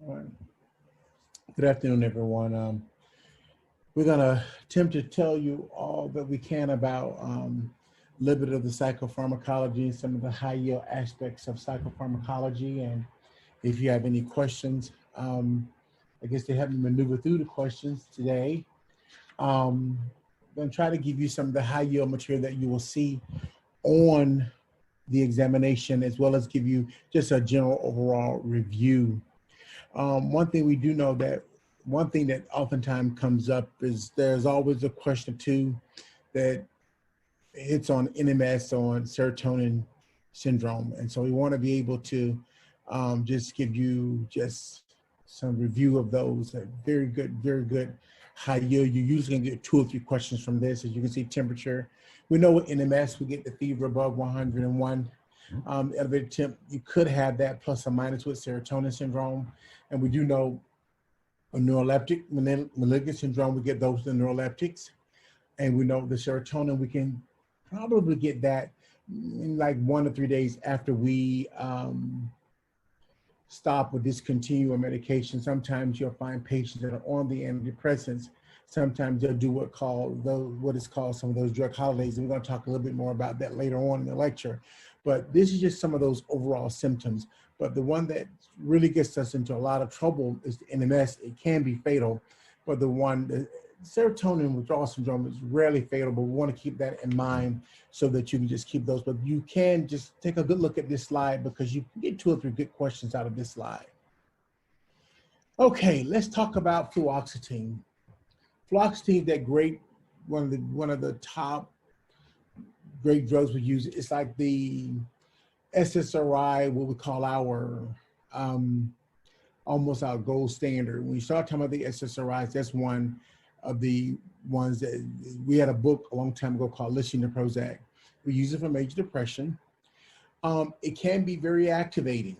All right. Good afternoon, everyone. We're going to attempt to tell you all that we can about a little bit of the psychopharmacology and some of the high-yield aspects of psychopharmacology. And if you have any questions, I guess they help me maneuver through the questions today. I'm going to try to give you some of the high-yield material that you will see on the examination, as well as give you just a general overall review. One thing we do know that one thing that oftentimes comes up is there's always a question or two that hits on NMS, on serotonin syndrome. And so we want to be able to just give you just some review of those. Very good high yield. You're usually gonna get 2 or 3 questions from this. As you can see, temperature. We know with NMS, we get the fever above 101. Elevated temp, you could have that plus or minus with serotonin syndrome. And we do know a neuroleptic, malignant syndrome, we get those in neuroleptics. And we know the serotonin, we can probably get that in like 1 to 3 days after we stop or discontinue a medication. Sometimes you'll find patients that are on the antidepressants. Sometimes they'll do what is called some of those drug holidays. And we're going to talk a little bit more about that later on in the lecture. But this is just some of those overall symptoms. But the one that really gets us into a lot of trouble is the NMS. It can be fatal, but the serotonin withdrawal syndrome is rarely fatal, but we want to keep that in mind so that you can just keep those. But you can just take a good look at this slide because you can get 2 or 3 good questions out of this slide. Okay, let's talk about fluoxetine. Fluoxetine is that great, one of the top great drugs we use. It's like the SSRI, what we call our almost our gold standard. When you start talking about the SSRIs, that's one of the ones that we had a book a long time ago called Listening to Prozac. We use it for major depression. It can be very activating.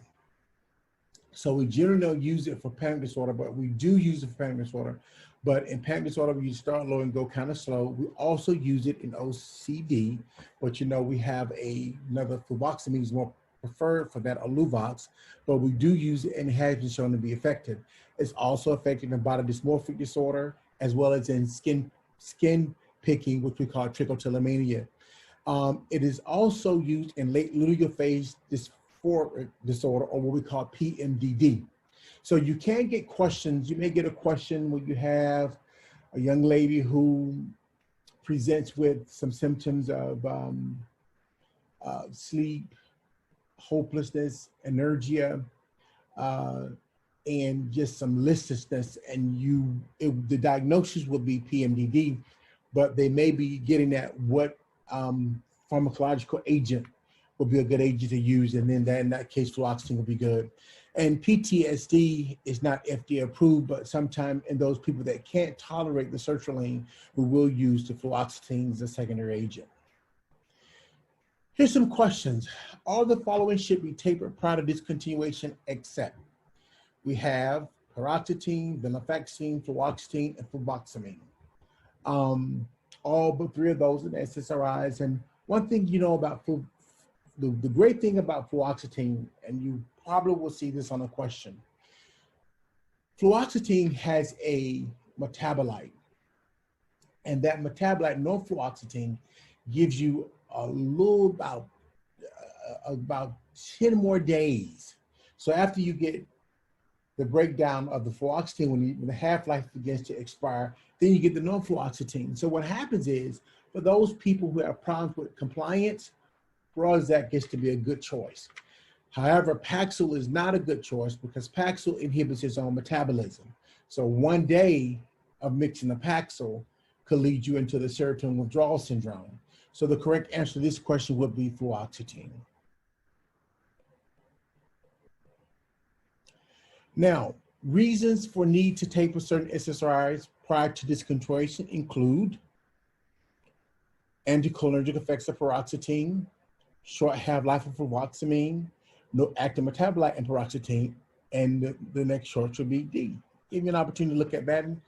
So we generally don't use it for panic disorder, but we do use it for panic disorder. But in panic disorder, we start low and go kind of slow. We also use it in OCD, but you know, we have another fluoxetine is more preferred for that, or Luvox, but we do use it and it has been shown to be effective. It's also effective in body dysmorphic disorder, as well as in skin picking, which we call trichotillomania. It is also used in late luteal phase dysphoric disorder, or what we call PMDD. So you can get questions. You may get a question when you have a young lady who presents with some symptoms of sleep, hopelessness, inertia, and just some listlessness, and the diagnosis will be PMDD, but they may be getting at what pharmacological agent will be a good agent to use, and then in that case, fluoxetine will be good. And PTSD is not FDA approved, but sometimes in those people that can't tolerate the sertraline, we will use the fluoxetine as a secondary agent. Here's some questions. All the following should be tapered prior to discontinuation except. We have paroxetine, venlafaxine, fluoxetine, and fluvoxamine. All but 3 of those are SSRIs. And one thing you know about the great thing about fluoxetine, and you probably will see this on a question, fluoxetine has a metabolite, and that metabolite, norfluoxetine, gives you a little about 10 more days. So after you get the breakdown of the fluoxetine, when the half-life begins to expire, then you get the norfluoxetine. So what happens is, for those people who have problems with compliance, Prozac gets to be a good choice. However, Paxil is not a good choice because Paxil inhibits its own metabolism. So 1 day of mixing the Paxil could lead you into the serotonin withdrawal syndrome. So the correct answer to this question would be fluoxetine. Now, reasons for need to taper certain SSRIs prior to discontinuation include anticholinergic effects of paroxetine, short half-life of fluvoxamine, no active metabolite in paroxetine, and the next short should be D. Give you an opportunity to look at that and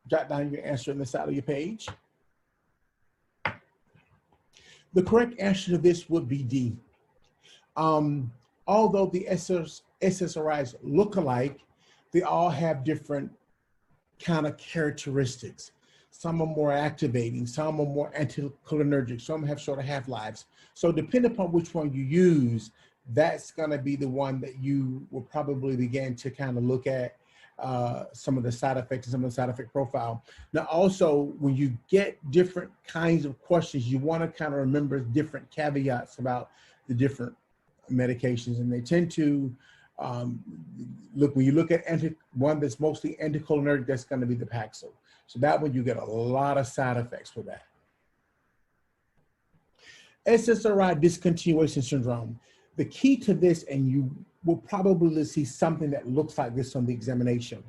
jot down your answer on the side of your page. The correct answer to this would be D. Although the SSRIs look alike, they all have different kind of characteristics. Some are more activating, some are more anticholinergic, some have shorter half-lives. So depending upon which one you use, that's gonna be the one that you will probably begin to kind of look at some of the side effects and some of the side effect profile. Now also, when you get different kinds of questions, you wanna kind of remember different caveats about the different medications, and they tend to, when you look at one that's mostly anticholinergic, that's gonna be the Paxil. So that one, you get a lot of side effects with that. SSRI discontinuation syndrome. The key to this, and you will probably see something that looks like this on the examination.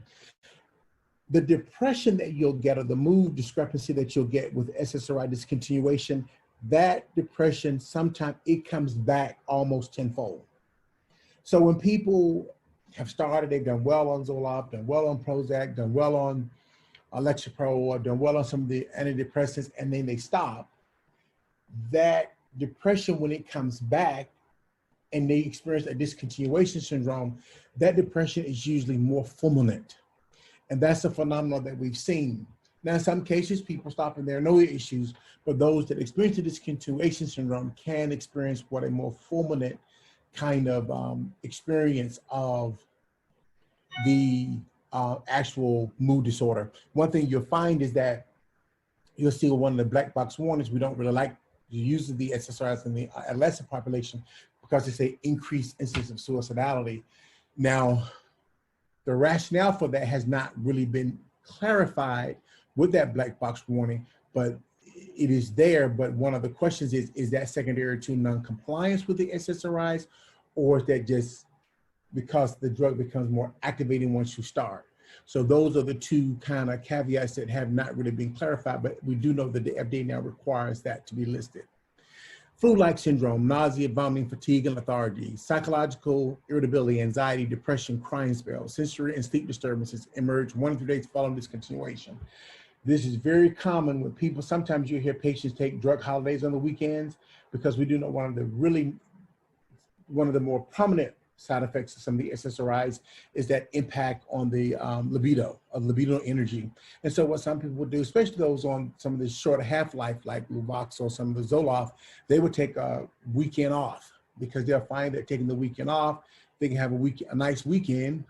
The depression that you'll get, or the mood discrepancy that you'll get with SSRI discontinuation, that depression, sometimes it comes back almost tenfold. So when people have started, they've done well on Zoloft, done well on Prozac, done well on Lexapro, or done well on some of the antidepressants, and then they stop, that depression, when it comes back and they experience a discontinuation syndrome, that depression is usually more fulminant. And that's a phenomenon that we've seen. Now, in some cases, people stop and there are no issues, but those that experience the discontinuation syndrome can experience what a more fulminant kind of experience of the actual mood disorder. One thing you'll find is that you'll see one of the black box warnings. We don't really like the use of the SSRIs in the adolescent population because it's an increased incidence of suicidality. Now, the rationale for that has not really been clarified with that black box warning, but it is there. But one of the questions is that secondary to non-compliance with the SSRIs, or is that just because the drug becomes more activating once you start? So those are the two kind of caveats that have not really been clarified, but we do know that the FDA now requires that to be listed. Flu-like syndrome, nausea, vomiting, fatigue, and lethargy, psychological irritability, anxiety, depression, crying spells, sensory and sleep disturbances emerge 1 to 3 days following discontinuation. This is very common with people. Sometimes you hear patients take drug holidays on the weekends, because we do know one of the more prominent side effects of some of the SSRIs is that impact on the libido energy. And so what some people would do, especially those on some of the shorter half-life like Luvox or some of the Zoloft, they would take a weekend off, because they'll find that taking the weekend off, they can have a nice weekend,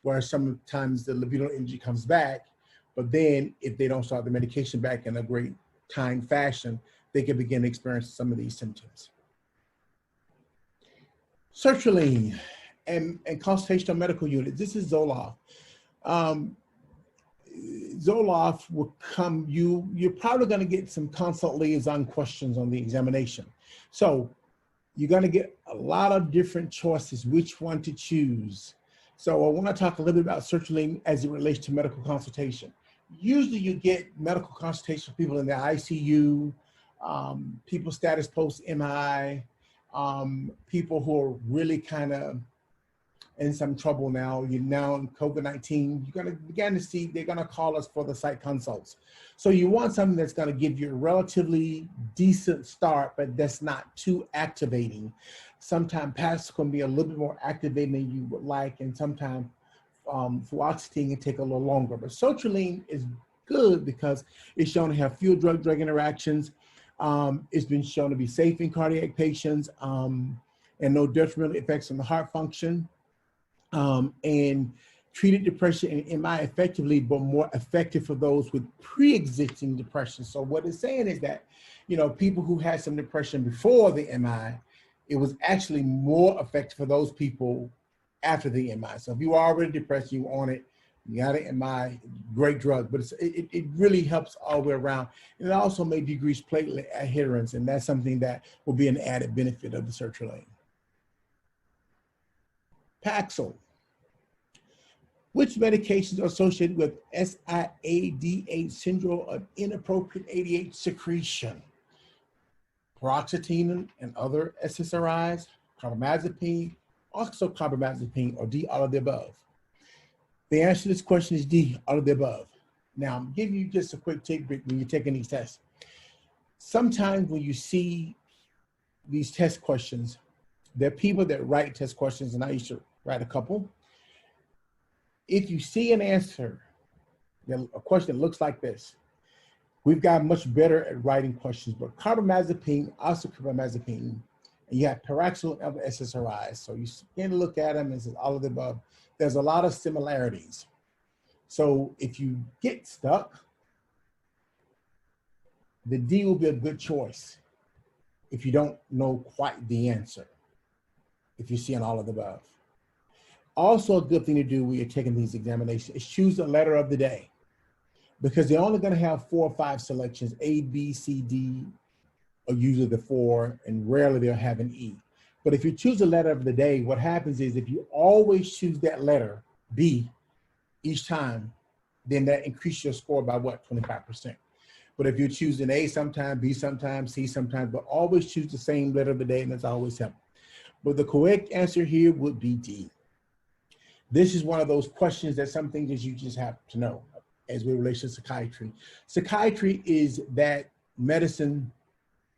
where sometimes the libido energy comes back. But then if they don't start the medication back in a great time fashion, they can begin to experience some of these symptoms. Sertraline and consultational medical unit. This is Zoloft. Zoloft will come, you're probably going to get some consult liaison questions on the examination. So you're going to get a lot of different choices, which one to choose. So I want to talk a little bit about sertraline as it relates to medical consultation. Usually you get medical consultation for people in the ICU, people status post-MI, people who are really kind of in some trouble now. Now in COVID-19, you're going to begin to see, they're going to call us for the site consults. So you want something that's going to give you a relatively decent start, but that's not too activating. Sometimes Paxil can be a little bit more activating than you would like, and sometimes fluoxetine can take a little longer. But sertraline is good because it's shown to have fewer drug-drug interactions. It's been shown to be safe in cardiac patients, and no detrimental effects on the heart function, and treated depression and MI effectively, but more effective for those with pre-existing depression. So what it's saying is that, you know, people who had some depression before the MI, it was actually more effective for those people after the MI. So if you are already depressed, you on it, you got an MI, great drug, but it really helps all the way around. And it also may decrease platelet adherence, and that's something that will be an added benefit of the sertraline. Paxil. Which medications are associated with SIADH syndrome of inappropriate ADH secretion? Paroxetine and other SSRIs, carbamazepine, also carbamazepine, or D, all of the above. The answer to this question is D, all of the above. Now, I'm giving you just a quick take break when you're taking these tests. Sometimes when you see these test questions, there are people that write test questions, and I used to write a couple. if you see an answer, a question that looks like this, we've gotten much better at writing questions, but carbamazepine, also carbamazepine, and you have Pyraxyl and other SSRIs. So you can look at them and say all of the above. There's a lot of similarities. So if you get stuck, the D will be a good choice if you don't know quite the answer, if you see on all of the above. Also, a good thing to do when you're taking these examinations is choose the letter of the day, because they're only going to have 4 or 5 selections, A, B, C, D, or usually the 4, and rarely they'll have an E. But if you choose the letter of the day, what happens is if you always choose that letter, B, each time, then that increases your score by what, 25%. But if you choose an A sometime, B sometime, C sometimes, but always choose the same letter of the day, and that's always helpful. But the correct answer here would be D. This is one of those questions that some things that you just have to know as we relate to psychiatry. Psychiatry is that medicine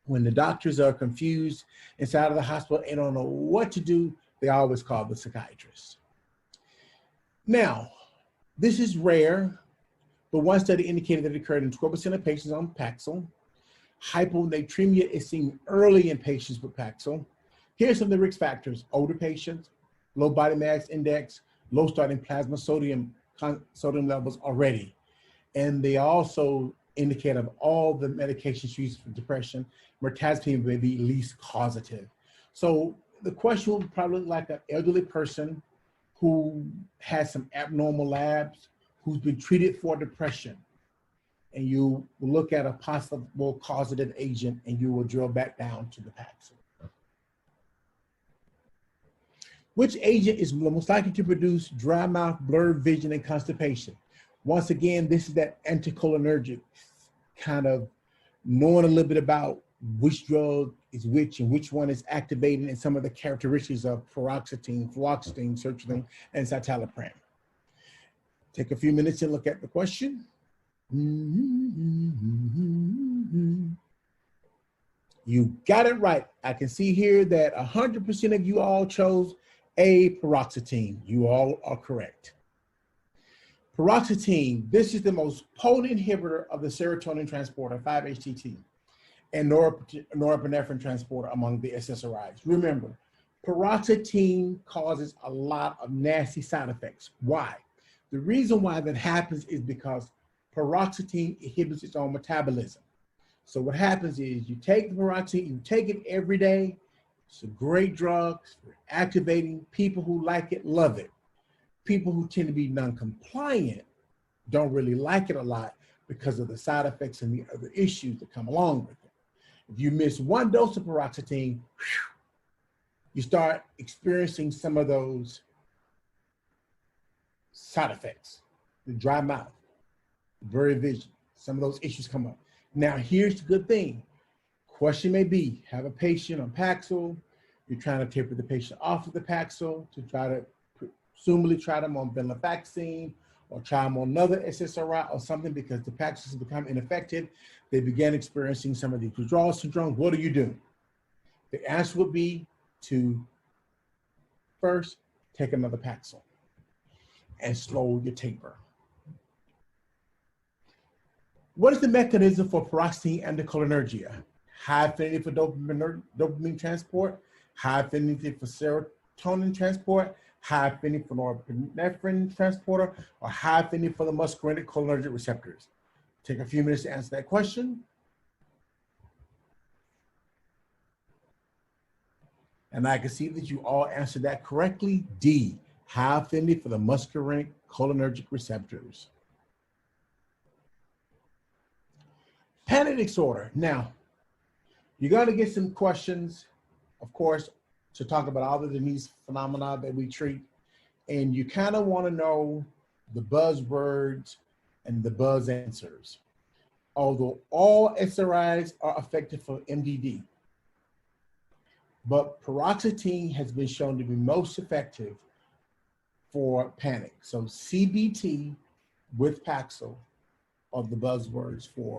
when the doctors are confused inside of the hospital and don't know what to do, they always call the psychiatrist. Now, this is rare, but one study indicated that it occurred in 12% of patients on Paxil. Hyponatremia is seen early in patients with Paxil. Here's some of the risk factors: older patients, low body mass index, low starting plasma sodium levels already. And they also indicate of all the medications used for depression, mirtazapine may be least causative. So the question will probably look like an elderly person who has some abnormal labs, who's been treated for depression. And you will look at a possible causative agent and you will drill back down to the Paxil. Which agent is most likely to produce dry mouth, blurred vision, and constipation? Once again, this is that anticholinergic kind of knowing a little bit about which drug is which and which one is activating and some of the characteristics of paroxetine, fluoxetine, sertraline, and citalopram. Take a few minutes and look at the question. You got it right. I can see here that 100% of you all chose A, paroxetine. You all are correct. Paroxetine, this is the most potent inhibitor of the serotonin transporter, 5-HTT, and norepinephrine transporter among the SSRIs. Remember, paroxetine causes a lot of nasty side effects. Why? The reason why that happens is because paroxetine inhibits its own metabolism. So what happens is you take the paroxetine, you take it every day. It's a great drug, it's activating. People who like it love it. People who tend to be non-compliant don't really like it a lot because of the side effects and the other issues that come along with it. If you miss one dose of paroxetine, you start experiencing some of those side effects, the dry mouth, the blurry vision, some of those issues come up. Now, here's the good thing. Question may be, have a patient on Paxil, you're trying to taper the patient off of the Paxil to try to presumably try them on venlafaxine or try them on another SSRI or something because the Paxil has become ineffective. They began experiencing some of these withdrawal syndromes. What do you do? The answer would be to first take another Paxil and slow your taper. What is the mechanism for paroxetine anticholinergia? High affinity for dopamine transport, high affinity for serotonin transport, high affinity for norepinephrine transporter, or high affinity for the muscarinic cholinergic receptors? Take a few minutes to answer that question. And I can see that you all answered that correctly. D, high affinity for the muscarinic cholinergic receptors. Panic disorder. Now, you're going to get some questions, of course, to talk about all of these phenomena that we treat. And you kind of want to know the buzzwords and the buzz answers. Although all SSRIs are effective for MDD, but paroxetine has been shown to be most effective for panic. So CBT with Paxil are the buzzwords for